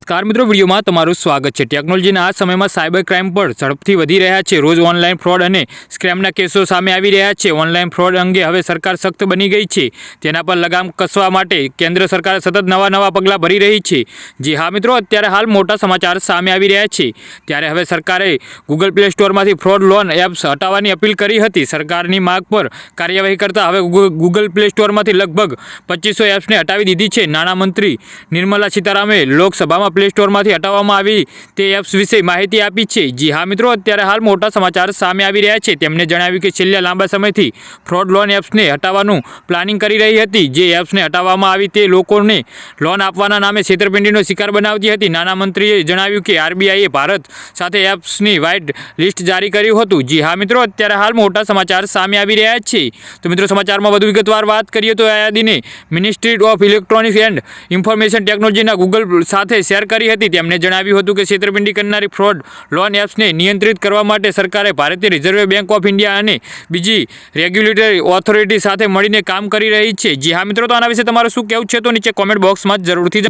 Car મિત્રો વિડીયોમાં તમારું સ્વાગત છે। ટેકનોલોજીના આ સમયમાં સાયબર ક્રાઇમ પર ઝડપથી વધી રહ્યા છે। રોજ ઓનલાઈન ફ્રોડ અને સ્કેમના કેસો સામે આવી રહ્યા છે। ઓનલાઈન ફ્રોડ અંગે હવે સરકાર સખ્ત બની ગઈ છે। તેના પર લગામ કસવા માટે કેન્દ્ર સરકાર સતત નવા પગલાં ભરી રહી છે। જી હા મિત્રો, અત્યારે હાલ મોટા સમાચાર સામે આવી રહ્યા છે। ત્યારે હવે સરકારે ગૂગલ પ્લે સ્ટોરમાંથી ફ્રોડ લોન એપ્સ હટાવવાની અપીલ કરી હતી। સરકારની માગ પર કાર્યવાહી કરતા હવે ગૂગલ પ્લે સ્ટોરમાંથી લગભગ 2500 એપ્સને હટાવી દીધી છે। નાણામંત્રી નિર્મલા સીતારામે લોકસભામાં પ્લે સ્ટોરમાંથી હટાવવામાં આવી તે એપ્સ વિશે માહિતી આપી છે। જી હા મિત્રો, અત્યારે હાલ મોટા સમાચાર સામે આવી રહ્યા છે। તેમણે જણાવ્યું કે છેલ્લા લાંબા સમયથી ફ્રોડ લોન એપ્સને હટાવવાનું પ્લાનિંગ કરી રહી હતી। જે એપ્સને હટાવવામાં આવી તે લોકોને લોન આપવાના નામે છેતરપિંડીનો શિકાર બનાવતી હતી। નાણામંત્રીએ જણાવ્યું કે આરબીઆઈએ ભારત સાથે એપ્સની વ્હાઇટ લિસ્ટ જારી કર્યું હતું। જી હા મિત્રો, અત્યારે હાલ મોટા સમાચાર સામે આવી રહ્યા છે। તો મિત્રો, સમાચારમાં વધુ વિગતવાર વાત કરીએ તો આ યાદીને ministry of electronics and information ટેકનોલોજીના ગૂગલ સાથે શેર કરી હતી। તેમણે જણાવ્યું હતું કે છેતરપિંડી કરનારી ફ્રોડ લોન એપ્સને નિયંત્રિત કરવા માટે સરકારે ભારતીય રિઝર્વ બેંક ઓફ ઇન્ડિયા અને બીજી રેગ્યુલેટરી ઓથોરિટી સાથે મળીને કામ કરી રહી છે। જી હા મિત્રો, તો આના વિશે તમારું શું કહેવું છે તો નીચે કોમેન્ટ બોક્સમાં જરૂરથી